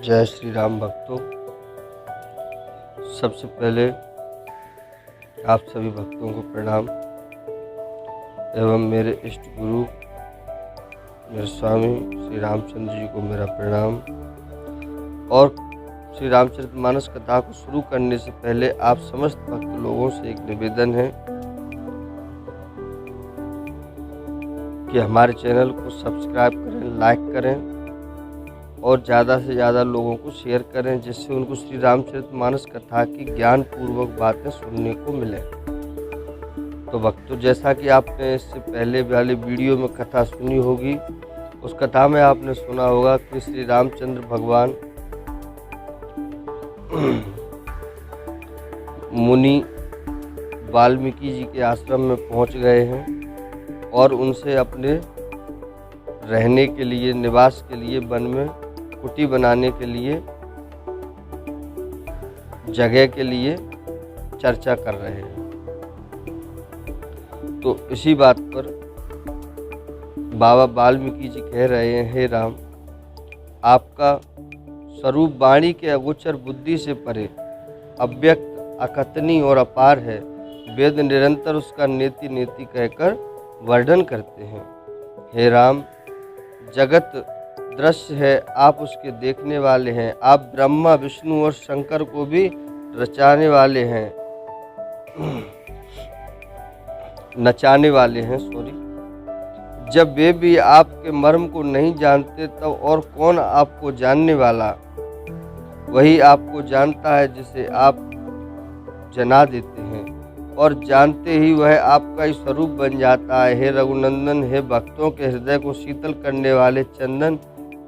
जय श्री राम भक्तों। सबसे पहले आप सभी भक्तों को प्रणाम एवं मेरे इष्ट गुरु मेरे स्वामी श्री रामचंद्र जी को मेरा प्रणाम। और श्री रामचरितमानस कथा को शुरू करने से पहले आप समस्त भक्त लोगों से एक निवेदन है कि हमारे चैनल को सब्सक्राइब करें, लाइक करें और ज़्यादा से ज़्यादा लोगों को शेयर करें, जिससे उनको श्री रामचरितमानस कथा की ज्ञानपूर्वक बातें सुनने को मिले। तो भक्तों, जैसा कि आपने इससे पहले वाले वीडियो में कथा सुनी होगी, उस कथा में आपने सुना होगा कि श्री रामचंद्र भगवान मुनि वाल्मीकि जी के आश्रम में पहुंच गए हैं और उनसे अपने रहने के लिए, निवास के लिए वन में कुटी बनाने के लिए, जगह के लिए चर्चा कर रहे हैं। तो इसी बात पर बाबा वाल्मीकि जी कह रहे हैं, हे राम, आपका स्वरूप वाणी के अगोचर बुद्धि से परे, अव्यक्त, अकथनीय और अपार है। वेद निरंतर उसका नेति नेति कहकर वर्णन करते हैं। हे राम, जगत दृश्य है, आप उसके देखने वाले हैं। आप ब्रह्मा, विष्णु और शंकर को भी रचाने वाले हैं, नचाने वाले हैं। जब वे भी आपके मर्म को नहीं जानते, तब और कौन आपको जानने वाला? वही आपको जानता है जिसे आप जना देते हैं, और जानते ही वह आपका ही स्वरूप बन जाता है। हे रघुनंदन, हे भक्तों के हृदय को शीतल करने वाले चंदन,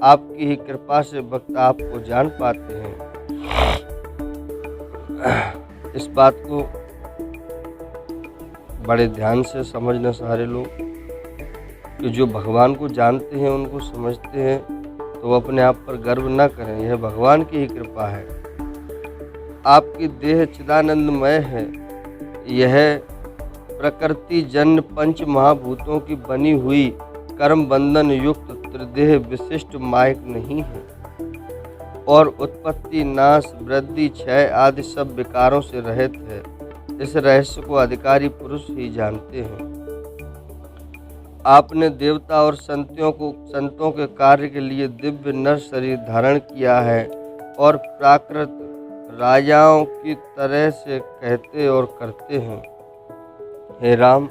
आपकी ही कृपा से भक्त आपको जान पाते हैं। इस बात को बड़े ध्यान से समझना सारे लोग, कि जो भगवान को जानते हैं, उनको समझते हैं, तो वो अपने आप पर गर्व न करें। यह भगवान की ही कृपा है। आपकी देह चिदानंदमय है। यह प्रकृति जन्य पंच महाभूतों की बनी हुई कर्म बंधन युक्त त्रिदेह विशिष्ट मायक नहीं है, और उत्पत्ति, नाश, वृद्धि, क्षय आदि सब विकारों से रहित है। इस रहस्य को अधिकारी पुरुष ही जानते हैं। आपने देवता और संतों के कार्य के लिए दिव्य नर शरीर धारण किया है, और प्राकृत राजाओं की तरह से कहते और करते हैं। हे राम,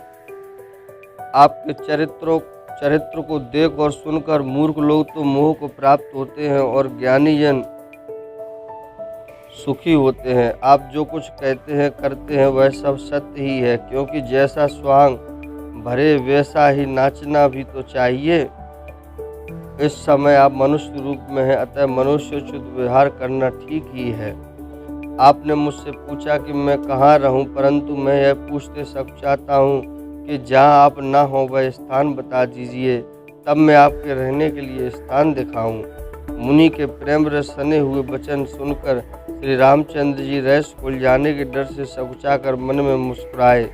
आपके चरित्र को देख और सुनकर मूर्ख लोग तो मोह को प्राप्त होते हैं, और ज्ञानी जन सुखी होते हैं। आप जो कुछ कहते हैं, करते हैं, वह सब सत्य ही है, क्योंकि जैसा स्वांग भरे वैसा ही नाचना भी तो चाहिए। इस समय आप मनुष्य रूप में हैं, अतः मनुष्योचित व्यवहार करना ठीक ही है। आपने मुझसे पूछा कि मैं कहाँ रहूं, परंतु मैं यह पूछते सब चाहता हूँ कि जहाँ आप ना हो वह स्थान बता दीजिए, तब मैं आपके रहने के लिए स्थान दिखाऊं। मुनि के प्रेम रस सने हुए वचन सुनकर श्री रामचंद्र जी रहस्य खुल जाने के डर से सकुचाकर मन में मुस्कुराए।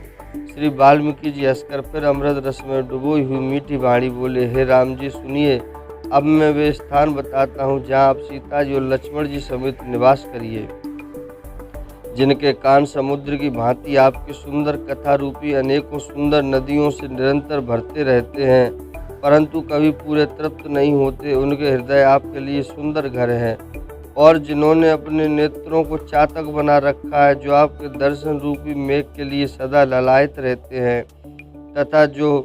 श्री वाल्मीकि जी हंसकर फिर अमृत रस में डुबोई हुई मीठी वाणी बोले, हे राम जी, सुनिए, अब मैं वे स्थान बताता हूँ जहाँ आप सीता जी और लक्ष्मण जी समेत निवास करिए, जिनके कान समुद्र की भांति आपकी सुंदर कथा रूपी अनेकों सुंदर नदियों से निरंतर भरते रहते हैं, परंतु कभी पूरे तृप्त नहीं होते। उनके हृदय आपके लिए सुंदर घर है, और जिन्होंने अपने नेत्रों को चातक बना रखा है, जो आपके दर्शन रूपी मेघ के लिए सदा ललायत रहते हैं, तथा जो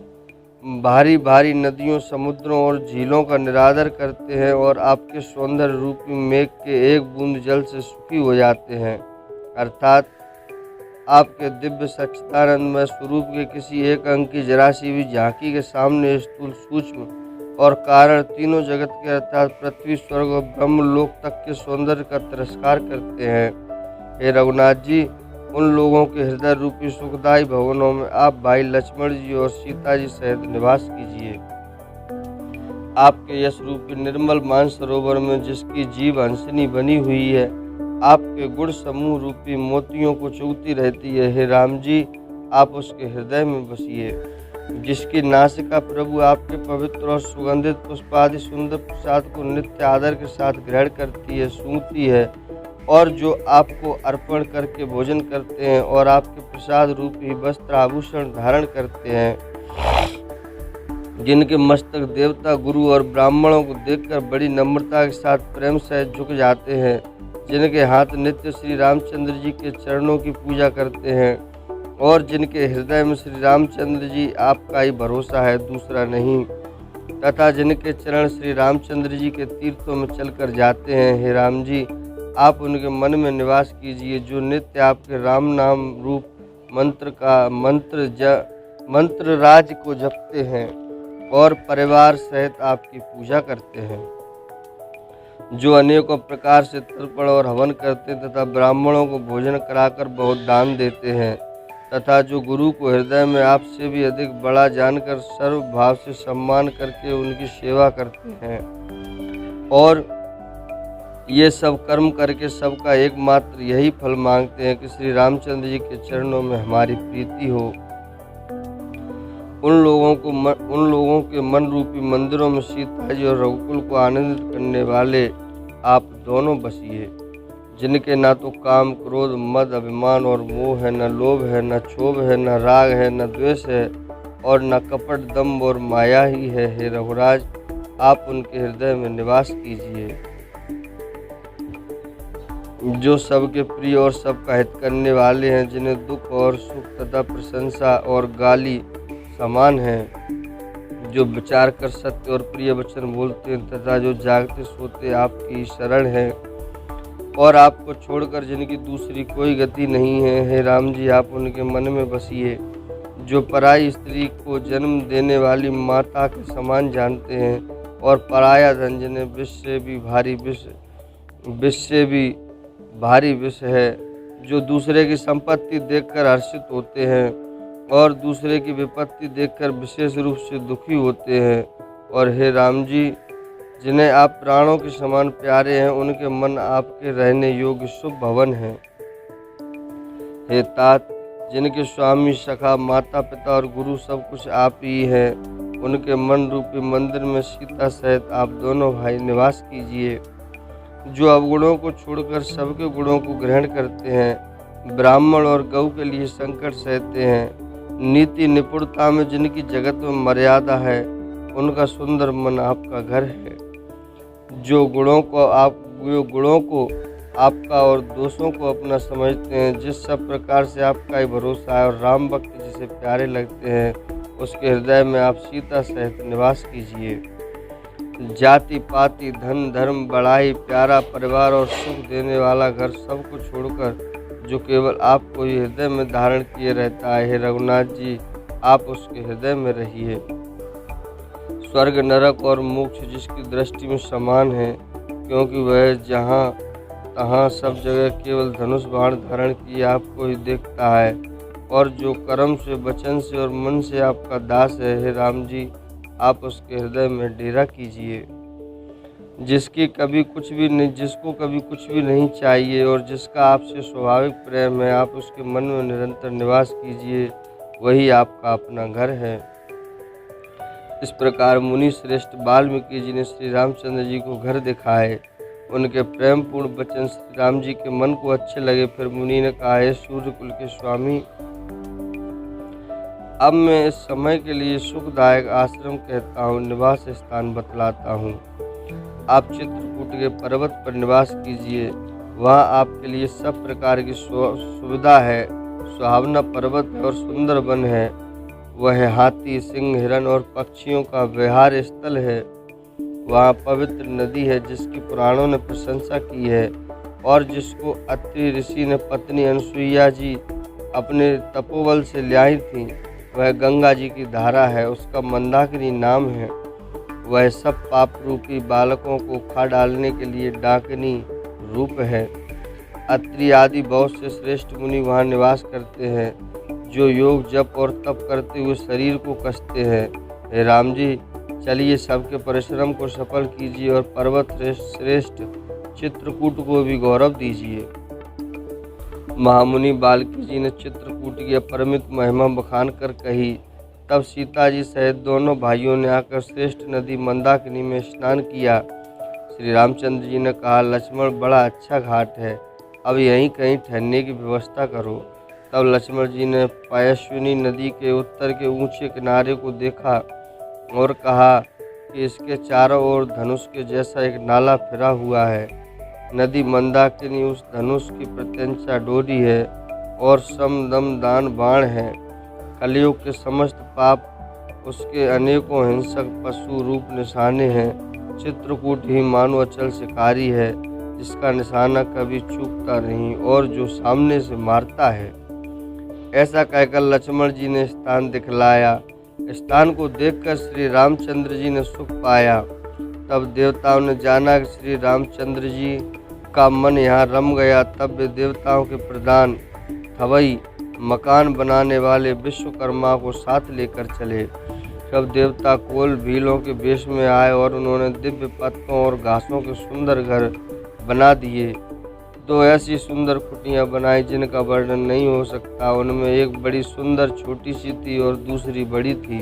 भारी भारी नदियों, समुद्रों और झीलों का निरादर करते हैं, और आपके सौंदर्य रूपी मेघ के एक बूंद जल से सुखी हो जाते हैं। अर्थात आपके दिव्य सच्चिदानंदमय स्वरूप के किसी एक अंग की जरा सी भी झांकी के सामने स्थूल, सूक्ष्म और कारण तीनों जगत के अर्थात पृथ्वी, स्वर्ग और ब्रह्म लोक तक के सौंदर्य का तिरस्कार करते हैं। हे रघुनाथ जी, उन लोगों के हृदय रूपी सुखदायी भवनों में आप भाई लक्ष्मण जी और सीता जी सहित निवास कीजिए। आपके यश रूपी निर्मल मानसरोवर में जिसकी जीव हंसिनी बनी हुई है, आपके गुण समूह रूपी मोतियों को चुगती रहती है। हे राम जी, आप उसके हृदय में बसिए। जिसकी नासिका प्रभु आपके पवित्र और सुगंधित पुष्पादि सुंदर प्रसाद को नित्य आदर के साथ ग्रहण करती है, सूंघती है, और जो आपको अर्पण करके भोजन करते हैं और आपके प्रसाद रूपी वस्त्र आभूषण धारण करते हैं, जिनके मस्तक देवता, गुरु और ब्राह्मणों को देखकर बड़ी नम्रता के साथ प्रेम से झुक जाते हैं, जिनके हाथ नित्य श्री रामचंद्र जी के चरणों की पूजा करते हैं और जिनके हृदय में श्री रामचंद्र जी आपका ही भरोसा है, दूसरा नहीं, तथा जिनके चरण श्री रामचंद्र जी के तीर्थों में चलकर जाते हैं, हे राम जी आप उनके मन में निवास कीजिए, जो नित्य आपके राम नाम रूप मंत्र राज को जपते हैं और परिवार सहित आपकी पूजा करते हैं, जो अनेकों प्रकार से तर्पण और हवन करते तथा ब्राह्मणों को भोजन कराकर बहुत दान देते हैं, तथा जो गुरु को हृदय में आपसे भी अधिक बड़ा जानकर सर्व भाव से सम्मान करके उनकी सेवा करते हैं, और ये सब कर्म करके सबका एकमात्र यही फल मांगते हैं कि श्री रामचंद्र जी के चरणों में हमारी प्रीति हो। उन लोगों के मन रूपी मंदिरों में सीता जी और रघुकुल को आनंदित करने वाले आप दोनों बसिए, जिनके न तो काम, क्रोध, मद, अभिमान और मोह है, न लोभ है, न क्षोभ है, न राग है, न द्वेष है, और न कपट, दम्भ और माया ही है। हे रघुराज आप उनके हृदय में निवास कीजिए, जो सबके प्रिय और सबका हित करने वाले हैं, जिन्हें दुख और सुख तथा प्रशंसा और गाली समान हैं, जो विचार कर सत्य और प्रिय वचन बोलते हैं तथा जो जागते सोते आपकी शरण है और आपको छोड़कर जिनकी दूसरी कोई गति नहीं है। हे राम जी आप उनके मन में बसिए, जो पराई स्त्री को जन्म देने वाली माता के समान जानते हैं और पराया धन जिन्हें विष से भी भारी विष है, जो दूसरे की संपत्ति देखकर हर्षित होते हैं और दूसरे की विपत्ति देखकर विशेष रूप से दुखी होते हैं, और हे राम जी जिन्हें आप प्राणों के समान प्यारे हैं, उनके मन आपके रहने योग्य शुभ भवन हैं। हे तात जिनके स्वामी, सखा, माता पिता और गुरु सब कुछ आप ही हैं, उनके मन रूपी मंदिर में सीता सहित आप दोनों भाई निवास कीजिए, जो अवगुणों को छोड़कर सबके गुणों को ग्रहण करते हैं, ब्राह्मण और गौ के लिए संकट सहते हैं, नीति निपुणता में जिनकी जगत में मर्यादा है, उनका सुंदर मन आपका घर है, जो गुणों को आपका और दोषों को अपना समझते हैं, जिस सब प्रकार से आपका ही भरोसा है और राम भक्त जिसे प्यारे लगते हैं, उसके हृदय में आप सीता सहित निवास कीजिए। जाति पाति, धन, धर्म, बड़ाई, प्यारा परिवार और सुख देने वाला घर सबको छोड़कर जो केवल आपको ही हृदय में धारण किए रहता है, हे रघुनाथ जी आप उसके हृदय में रहिए। स्वर्ग, नरक और मोक्ष जिसकी दृष्टि में समान है, क्योंकि वह जहाँ तहाँ सब जगह केवल धनुष बाण धारण किए आपको ही देखता है, और जो कर्म से, वचन से और मन से आपका दास है, हे राम जी आप उसके हृदय में डेरा कीजिए। जिसको कभी कुछ भी नहीं चाहिए और जिसका आपसे स्वाभाविक प्रेम है, आप उसके मन में निरंतर निवास कीजिए, वही आपका अपना घर है। इस प्रकार मुनि श्रेष्ठ वाल्मीकि जी ने श्री रामचंद्र जी को घर दिखाए। उनके प्रेम पूर्ण वचन श्री राम जी के मन को अच्छे लगे। फिर मुनि ने कहा, हे सूर्यकुल के स्वामी, अब मैं इस समय के लिए सुखदायक आश्रम कहता हूँ, निवास स्थान बतलाता हूँ। आप चित्रकूट के पर्वत पर निवास कीजिए, वहाँ आपके लिए सब प्रकार की सुविधा है। सुहावना पर्वत है और सुंदर वन है। वह हाथी, सिंह, हिरण और पक्षियों का विहार स्थल है। वहाँ पवित्र नदी है जिसकी पुराणों ने प्रशंसा की है और जिसको अत्रि ऋषि ने पत्नी अनुसुईया जी अपने तपोबल से ल्याई थी। वह गंगा जी की धारा है, उसका मंदाकिनी नाम है। वह सब पाप रूपी बालकों को खा डालने के लिए डाकिनी रूप है। अत्रि आदि बहुत से श्रेष्ठ मुनि वहाँ निवास करते हैं, जो योग, जप और तप करते हुए शरीर को कसते हैं। हे राम जी चलिए सबके परिश्रम को सफल कीजिए और पर्वत श्रेष्ठ चित्रकूट को भी गौरव दीजिए। महामुनि बाल्की जी ने चित्रकूट की अपरिमित महिमा बखान कर कही, तब सीता जी सहित दोनों भाइयों ने आकर श्रेष्ठ नदी मंदाकिनी में स्नान किया। श्री रामचंद्र जी ने कहा, लक्ष्मण, बड़ा अच्छा घाट है, अब यहीं कहीं ठहरने की व्यवस्था करो। तब लक्ष्मण जी ने पयस्विनी नदी के उत्तर के ऊंचे किनारे को देखा और कहा कि इसके चारों ओर धनुष के जैसा एक नाला फिरा हुआ है। नदी मंदाकिनी उस धनुष की प्रत्यंचा डोरी है और समदम दान बाण है। कलयुग के समस्त पाप उसके अनेकों हिंसक पशु रूप निशाने हैं। चित्रकूट ही मानो अचल शिकारी है, जिसका निशाना कभी चूकता नहीं और जो सामने से मारता है। ऐसा कहकर लक्ष्मण जी ने स्थान दिखलाया। स्थान को देखकर श्री रामचंद्र जी ने सुख पाया। तब देवताओं ने जाना कि श्री रामचंद्र जी का मन यहाँ रम गया। तब वे देवताओं के प्रधान थवई मकान बनाने वाले विश्वकर्मा को साथ लेकर चले। तब देवता कोल भीलों के वेश में आए और उन्होंने दिव्य पत्तों और घासों के सुंदर घर बना दिए। दो ऐसी सुंदर कुटियां बनाई जिनका वर्णन नहीं हो सकता। उनमें एक बड़ी सुंदर छोटी सी थी और दूसरी बड़ी थी।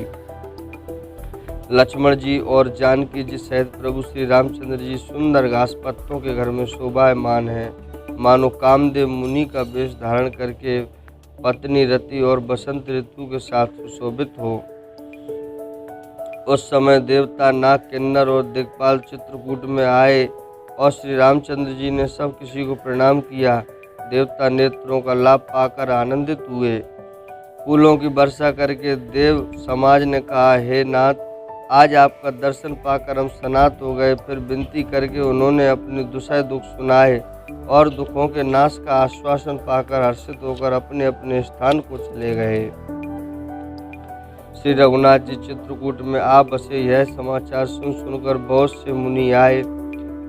लक्ष्मण जी और जानकी जी सहित प्रभु श्री रामचंद्र जी सुंदर घास पत्तों के घर में शोभायमान है, मानो कामदेव मुनि का वेश धारण करके पत्नी रति और बसंत ऋतु के साथ सुशोभित हो। उस समय देवता नाग, किन्नर और दिक्पाल चित्रकूट में आए और श्री रामचंद्र जी ने सब किसी को प्रणाम किया। देवता नेत्रों का लाभ पाकर आनंदित हुए। फूलों की वर्षा करके देव समाज ने कहा, हे नाथ, आज आपका दर्शन पाकर हम सनात हो गए। फिर विनती करके उन्होंने अपने दुसह दुख सुनाए और दुखों के नाश का आश्वासन पाकर हर्षित होकर अपने अपने स्थान को चले गए। श्री रघुनाथ जी चित्रकूट में आ बसे। यह समाचार सुनकर बहुत से मुनि आए।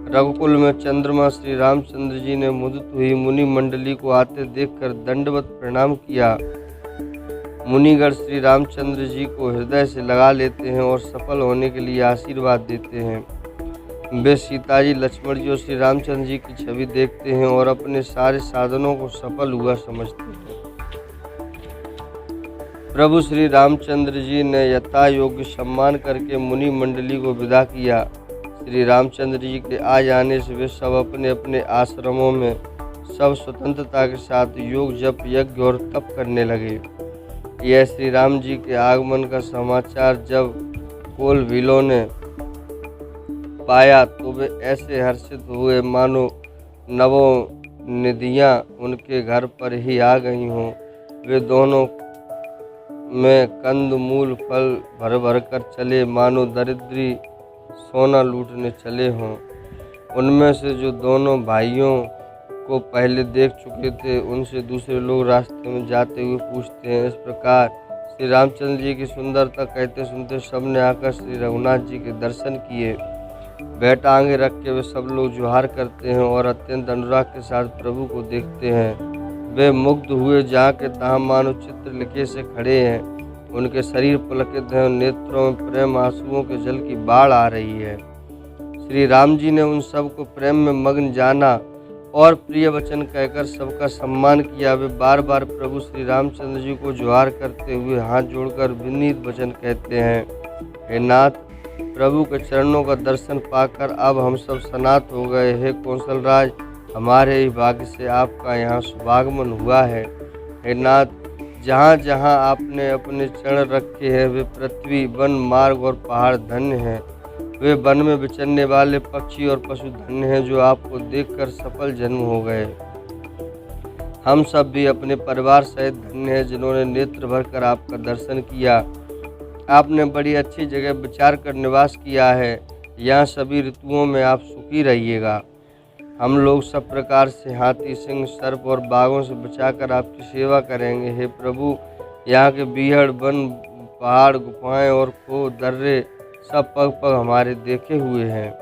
रघुकुल में चंद्रमा श्री रामचंद्र जी ने मुदित हुई मुनि मंडली को आते देखकर दंडवत प्रणाम किया। मुनिगण श्री रामचंद्र जी को हृदय से लगा लेते हैं और सफल होने के लिए आशीर्वाद देते हैं। वे सीता जी, लक्ष्मण जी और श्री रामचंद्र जी की छवि देखते हैं और अपने सारे साधनों को सफल हुआ समझते हैं। प्रभु श्री रामचंद्र जी ने यथा योग्य सम्मान करके मुनि मंडली को विदा किया। श्री रामचंद्र जी के आ जाने से वे सब अपने अपने आश्रमों में सब स्वतंत्रता के साथ योग, जप, यज्ञ और तप करने लगे। यह श्री राम जी के आगमन का समाचार जब कोल भीलों ने पाया तो वे ऐसे हर्षित हुए मानो नवों निधियाँ उनके घर पर ही आ गई हों। वे दोनों में कंद मूल फल भर भर कर चले, मानो दरिद्री सोना लूटने चले हों। उनमें से जो दोनों भाइयों को पहले देख चुके थे, उनसे दूसरे लोग रास्ते में जाते हुए पूछते हैं। इस प्रकार श्री रामचंद्र जी की सुंदरता कहते सुनते सबने आकर श्री रघुनाथ जी के दर्शन किए। बेटा आगे रख के वे सब लोग जुहार करते हैं और अत्यंत अनुराग के साथ प्रभु को देखते हैं। वे मुग्ध हुए, जहाँ के तहाँ मानो चित्र लिखे से खड़े हैं। उनके शरीर पुलकित हैं और नेत्रों में प्रेम आंसुओं के जल की बाढ़ आ रही है। श्री राम जी ने उन सब को प्रेम में मग्न जाना और प्रिय वचन कहकर सबका सम्मान किया। वे बार बार प्रभु श्री रामचंद्र जी को जुहार करते हुए हाथ जोड़कर विनीत वचन कहते हैं, हे नाथ, प्रभु के चरणों का दर्शन पाकर अब हम सब सनात हो गए। हे कौशलराज, हमारे ही भाग्य से आपका यहाँ शुभागमन हुआ है। हे नाथ, जहाँ जहाँ आपने अपने चरण रखे हैं वे पृथ्वी, वन, मार्ग और पहाड़ धन्य हैं। वे वन में विचरने वाले पक्षी और पशु धन्य हैं जो आपको देखकर सफल जन्म हो गए। हम सब भी अपने परिवार सहित धन्य हैं जिन्होंने नेत्र भर कर आपका दर्शन किया। आपने बड़ी अच्छी जगह विचार कर निवास किया है। यहाँ सभी ऋतुओं में आप सुखी रहिएगा। हम लोग सब प्रकार से हाथी, सिंह, सर्प और बाघों से बचाकर आपकी सेवा करेंगे। हे प्रभु, यहाँ के बीहड़, वन, पहाड़, गुफाएं और खो, दर्रे सब पग पग हमारे देखे हुए हैं।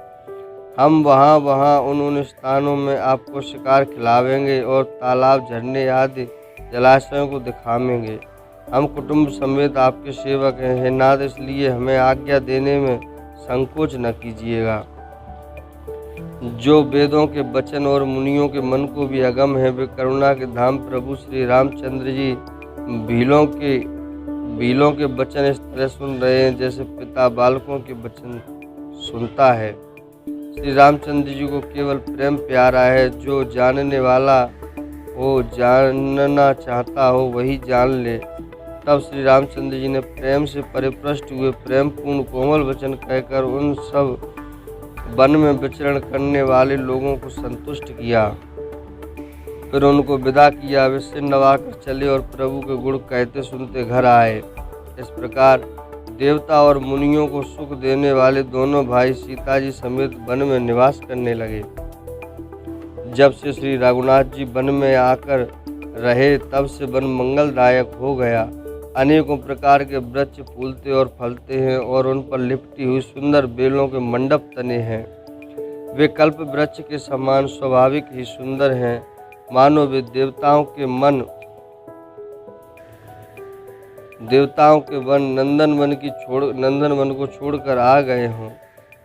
हम वहाँ उन स्थानों में आपको शिकार खिलावेंगे और तालाब, झरने आदि जलाशयों को दिखावेंगे। हम कुटुंब समेत आपके सेवक हैं। हे नाथ, इसलिए हमें आज्ञा देने में संकोच न कीजिएगा। जो वेदों के वचन और मुनियों के मन को भी अगम है, वे करुणा के धाम प्रभु श्री रामचंद्र जी भीलों के बीलों के वचन इस तरह सुन रहे हैं जैसे पिता बालकों के वचन सुनता है। श्री रामचंद्र जी को केवल प्रेम प्यारा है। जो जानने वाला हो, जानना चाहता हो वही जान ले। तब श्री रामचंद्र जी ने प्रेम से परिपृष्ट हुए प्रेम पूर्ण कोमल वचन कहकर उन सब वन में विचरण करने वाले लोगों को संतुष्ट किया। फिर उनको विदा किया। वे सिर नवाकर चले और प्रभु के गुण कहते सुनते घर आए। इस प्रकार देवता और मुनियों को सुख देने वाले दोनों भाई सीता जी समेत वन में निवास करने लगे। जब से श्री रघुनाथ जी वन में आकर रहे तब से वन मंगलदायक हो गया। अनेकों प्रकार के वृक्ष फूलते और फलते हैं और उन पर लिपटी हुई सुंदर बेलों के मंडप तने हैं। वे कल्प वृक्ष के समान स्वाभाविक ही सुंदर हैं, मानो वे देवताओं के वन नंदन वन को छोड़कर आ गए हों।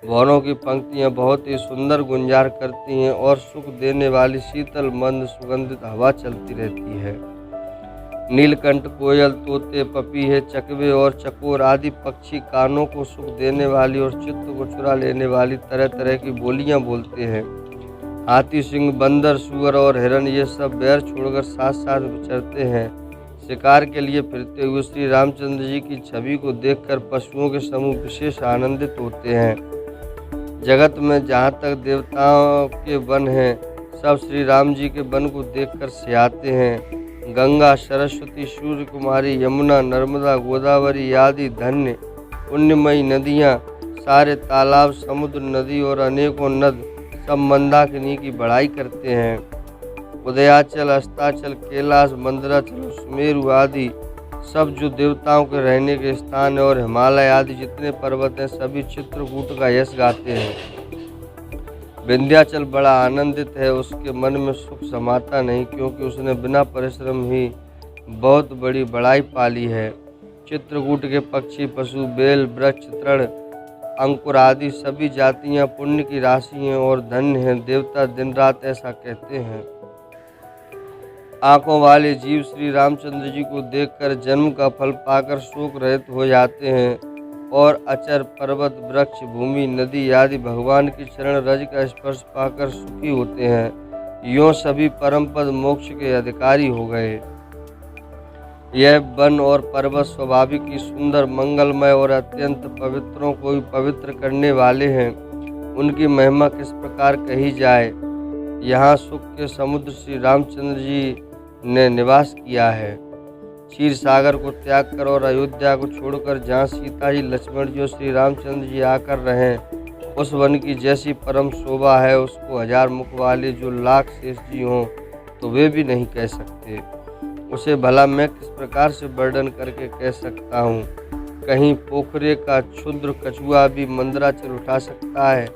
भवनों की पंक्तियां बहुत ही सुंदर गुंजार करती हैं और सुख देने वाली शीतल मंद सुगंधित हवा चलती रहती है। नीलकंठ, कोयल, तोते, पपीहे, चकवे और चकोर आदि पक्षी कानों को सुख देने वाली और चित्त को चुरा लेने वाली तरह तरह की बोलियां बोलते हैं। हाथी, सिंह, बंदर, सूअर और हिरण ये सब बैर छोड़कर साथ साथ विचरते हैं। शिकार के लिए फिरते हुए श्री रामचंद्र जी की छवि को देखकर पशुओं के समूह विशेष आनंदित होते हैं। जगत में जहाँ तक देवताओं के वन हैं, सब श्री राम जी के वन को देखकर सियाते हैं। गंगा, सरस्वती, सूर्य कुमारी, यमुना, नर्मदा, गोदावरी आदि धन्य पुण्यमयी नदियाँ, सारे तालाब, समुद्र, नदी और अनेकों नद सब मंदाकिनी की बड़ाई करते हैं। उदयाचल, अस्ताचल, कैलाश, मंदराचल, सुमेरु आदि सब जो देवताओं के रहने के स्थान है और हिमालय आदि जितने पर्वत हैं सभी चित्रकूट का यश गाते हैं। विंध्याचल बड़ा आनंदित है, उसके मन में सुख समाता नहीं, क्योंकि उसने बिना परिश्रम ही बहुत बड़ी बड़ाई पाली है। चित्रकूट के पक्षी, पशु, बेल, वृक्ष, तृण, अंकुर आदि सभी जातियां पुण्य की राशि हैं और धन्य हैं। देवता दिन रात ऐसा कहते हैं। आंखों वाले जीव श्री रामचंद्र जी को देखकर जन्म का फल पाकर शोक रहित हो जाते हैं और अचर, पर्वत, वृक्ष, भूमि, नदी आदि भगवान की चरण रज का स्पर्श पाकर सुखी होते हैं। यों सभी परम पद मोक्ष के अधिकारी हो गए। यह वन और पर्वत स्वाभाविक ही सुंदर, मंगलमय और अत्यंत पवित्रों को भी पवित्र करने वाले हैं। उनकी महिमा किस प्रकार कही जाए। यहाँ सुख के समुद्र श्री रामचंद्र जी ने निवास किया है। क्षीर सागर को त्याग कर और अयोध्या को छोड़कर जहाँ सीता जी, लक्ष्मण जी और श्री रामचंद्र जी आकर रहें, उस वन की जैसी परम शोभा है उसको हजार मुख वाले जो लाख शेष जी हों तो वे भी नहीं कह सकते। उसे भला मैं किस प्रकार से वर्णन करके कह सकता हूँ। कहीं पोखरे का क्षुद्र कछुआ भी मंदराचल उठा सकता है।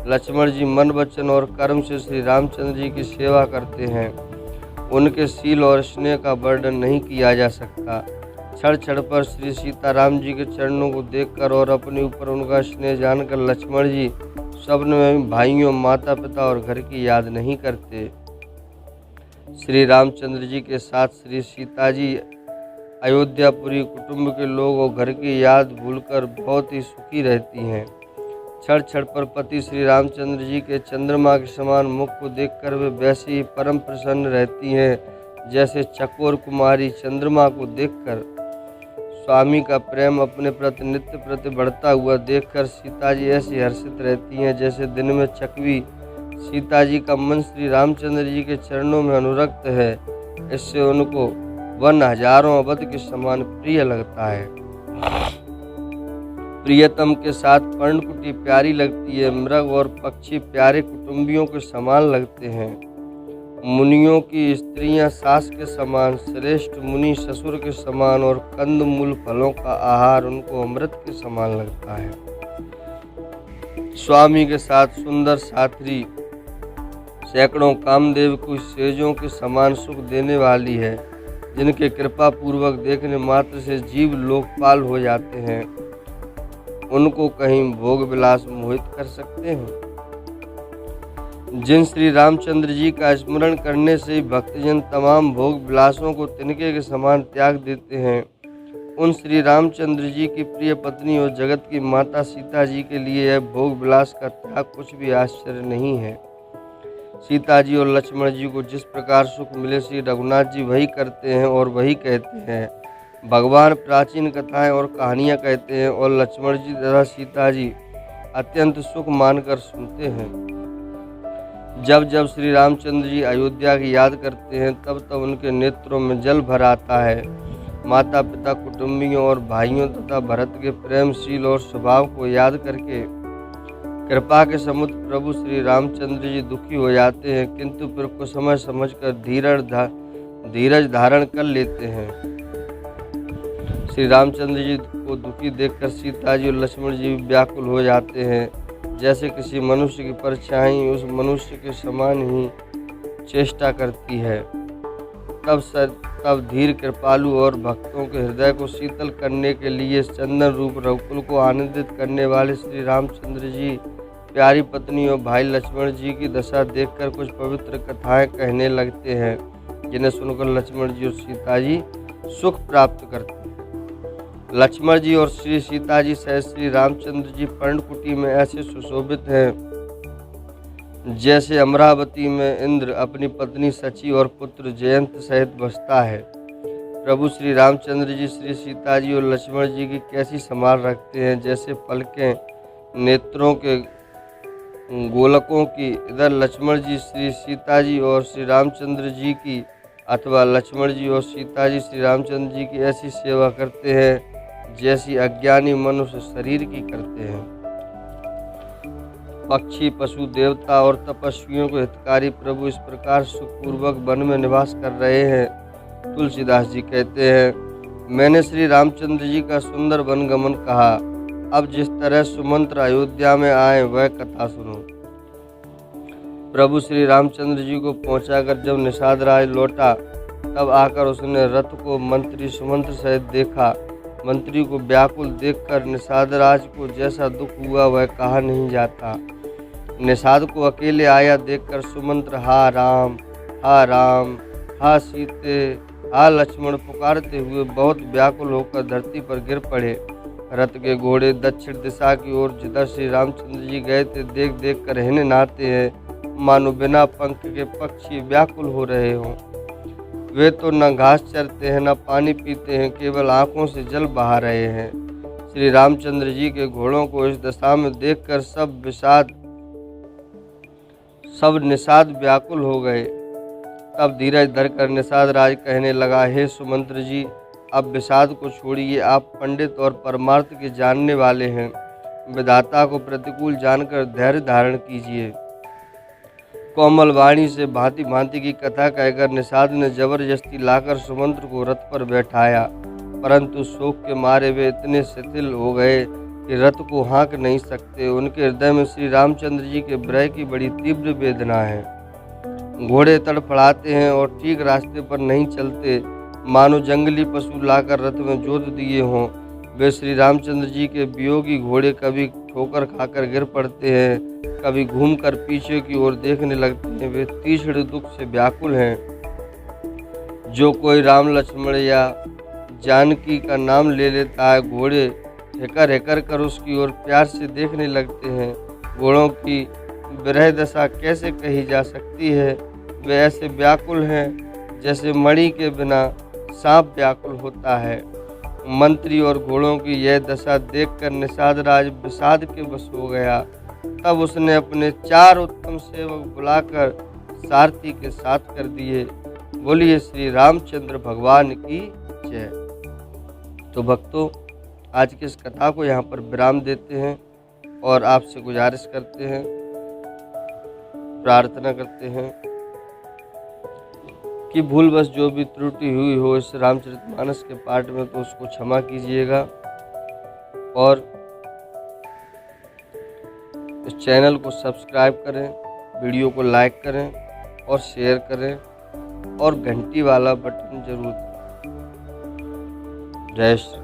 लक्ष्मण जी मन, वचन और कर्म से श्री रामचंद्र जी की सेवा करते हैं। उनके शील और स्नेह का वर्णन नहीं किया जा सकता। क्षण क्षण पर श्री सीताराम जी के चरणों को देखकर और अपने ऊपर उनका स्नेह जानकर लक्ष्मण जी स्वप्न में भाइयों, माता पिता और घर की याद नहीं करते। श्री रामचंद्र जी के साथ श्री सीता जी अयोध्यापुरी कुटुंब के लोग और घर की याद भूलकर बहुत ही सुखी रहती हैं। क्षण क्षण पर पति श्री रामचंद्र जी के चंद्रमा के समान मुख को देखकर वे वैसे ही परम प्रसन्न रहती हैं जैसे चकोर कुमारी चंद्रमा को देखकर। स्वामी का प्रेम अपने प्रति नित्य प्रति बढ़ता हुआ देखकर सीता जी ऐसी हर्षित रहती हैं जैसे दिन में चकवी। सीता जी का मन श्री रामचंद्र जी के चरणों में अनुरक्त है। इससे उनको वन हजारों अवध के समान प्रिय लगता है। प्रियतम के साथ पर्णकुटी प्यारी लगती है। मृग और पक्षी प्यारे कुटुंबियों के समान लगते हैं। मुनियों की स्त्रियां सास के समान, श्रेष्ठ मुनि ससुर के समान और कंद मूल फलों का आहार उनको अमृत के समान लगता है। स्वामी के साथ सुंदर साथी सैकड़ों कामदेव को सेजों के समान सुख देने वाली है, जिनके कृपा पूर्वक देखने मात्र से जीव लोकपाल हो जाते हैं। उनको कहीं भोग विलास मोहित कर सकते हैं। जिन श्री रामचंद्र जी का स्मरण करने से ही भक्तजन तमाम भोग विलासों को तिनके के समान त्याग देते हैं, उन श्री रामचंद्र जी की प्रिय पत्नी और जगत की माता सीता जी के लिए यह भोग विलास का त्याग कुछ भी आश्चर्य नहीं है। सीता जी और लक्ष्मण जी को जिस प्रकार सुख मिले श्री रघुनाथ जी वही करते हैं और वही कहते हैं। भगवान प्राचीन कथाएं और कहानियां कहते हैं और लक्ष्मण जी तथा सीता जी अत्यंत सुख मानकर सुनते हैं। जब जब श्री रामचंद्र जी अयोध्या की याद करते हैं तब तब उनके नेत्रों में जल भर आता है। माता पिता, कुटुंबियों और भाइयों तथा भरत के प्रेमशील और स्वभाव को याद करके कृपा के समुद्र प्रभु श्री रामचंद्र जी दुखी हो जाते हैं, किंतु फिर कुछ समय समझकर धीरज धारण कर लेते हैं। श्री रामचंद्र जी को दुखी देखकर सीता जी और लक्ष्मण जी व्याकुल हो जाते हैं। जैसे किसी मनुष्य की परछाई उस मनुष्य के समान ही चेष्टा करती है। तब धीर, कृपालु और भक्तों के हृदय को शीतल करने के लिए चंदन रूप रघुकुल को आनंदित करने वाले श्री रामचंद्र जी प्यारी पत्नी और भाई लक्ष्मण जी की दशा देखकर कुछ पवित्र कथाएं कहने लगते हैं, जिन्हें सुनकर लक्ष्मण जी और सीता जी सुख प्राप्त करते हैं। लक्ष्मण जी और श्री सीता जी सहित श्री रामचंद्र जी पर्णकुटी में ऐसे सुशोभित हैं जैसे अमरावती में इंद्र अपनी पत्नी सची और पुत्र जयंत सहित बसता है। प्रभु श्री रामचंद्र जी श्री सीता जी और लक्ष्मण जी की कैसी संभाल रखते हैं, जैसे पलकें नेत्रों के गोलकों की। इधर लक्ष्मण जी श्री सीता जी और श्री रामचंद्र जी की अथवा लक्ष्मण जी और सीता जी श्री रामचंद्र जी की ऐसी सेवा करते हैं जैसी अज्ञानी मनुष्य शरीर की करते हैं। पक्षी, पशु, देवता और तपस्वियों को हितकारी प्रभु इस प्रकार सुखपूर्वक वन में निवास कर रहे हैं। तुलसीदास जी कहते हैं, मैंने श्री रामचंद्र जी का सुंदर वनगमन कहा। अब जिस तरह सुमंत्र अयोध्या में आए वह कथा सुनो। प्रभु श्री रामचंद्र जी को पहुंचाकर जब निषाद राज लौटा तब आकर उसने रथ को मंत्री सुमंत्र सहित देखा। मंत्री को व्याकुल देखकर निषाद राज को जैसा दुख हुआ वह कहा नहीं जाता। निषाद को अकेले आया देखकर सुमंत्र हा राम, हा सीते, हा लक्ष्मण पुकारते हुए बहुत व्याकुल होकर धरती पर गिर पड़े। रथ के घोड़े दक्षिण दिशा की ओर जिधर श्री रामचंद्र जी गए थे देख देख कर हिन नहाते हैं, मानो बिना पंख के पक्षी व्याकुल हो रहे हों। वे तो न घास चरते हैं न पानी पीते हैं, केवल आंखों से जल बहा रहे हैं। श्री रामचंद्र जी के घोड़ों को इस दशा में देखकर सब निषाद व्याकुल हो गए। तब धीरज धरकर निषाद राज कहने लगा, हे सुमंत्र जी, अब विषाद को छोड़िए। आप पंडित और परमार्थ के जानने वाले हैं। विधाता को प्रतिकूल जानकर धैर्य धारण कीजिए। कोमल वाणी से भांति भांति की कथा कहकर निषाद ने जबरदस्ती लाकर सुमंत्र को रथ पर बैठाया, परंतु शोक के मारे वे इतने शिथिल हो गए कि रथ को हाँक नहीं सकते। उनके हृदय में श्री रामचंद्र जी के विरह की बड़ी तीव्र वेदना है। घोड़े तड़फड़ाते हैं और ठीक रास्ते पर नहीं चलते, मानो जंगली पशु लाकर रथ में जोत दिए हों। वे श्री रामचंद्र जी के वियोगी घोड़े कभी ठोकर खाकर गिर पड़ते हैं, कभी घूमकर पीछे की ओर देखने लगते हैं। वे तीक्ष्ण दुख से व्याकुल हैं। जो कोई राम, लक्ष्मण या जानकी का नाम ले लेता है, घोड़े हेकर कर उसकी ओर प्यार से देखने लगते हैं। घोड़ों की विरह दशा कैसे कही जा सकती है। वे ऐसे व्याकुल हैं जैसे मणि के बिना सांप व्याकुल होता है। मंत्री और घोड़ों की यह दशा देखकर निषाद राज विषाद के वश हो गया। तब उसने अपने 4 उत्तम सेवक बुलाकर सारथी के साथ कर दिए। बोलिए श्री रामचंद्र भगवान की जय। तो भक्तों, आज की इस कथा को यहाँ पर विराम देते हैं और आपसे गुजारिश करते हैं, प्रार्थना करते हैं कि भूलवश जो भी त्रुटि हुई हो इस रामचरितमानस के पाठ में तो उसको क्षमा कीजिएगा और इस चैनल को सब्सक्राइब करें, वीडियो को लाइक करें और शेयर करें और घंटी वाला बटन जरूर। जय श्री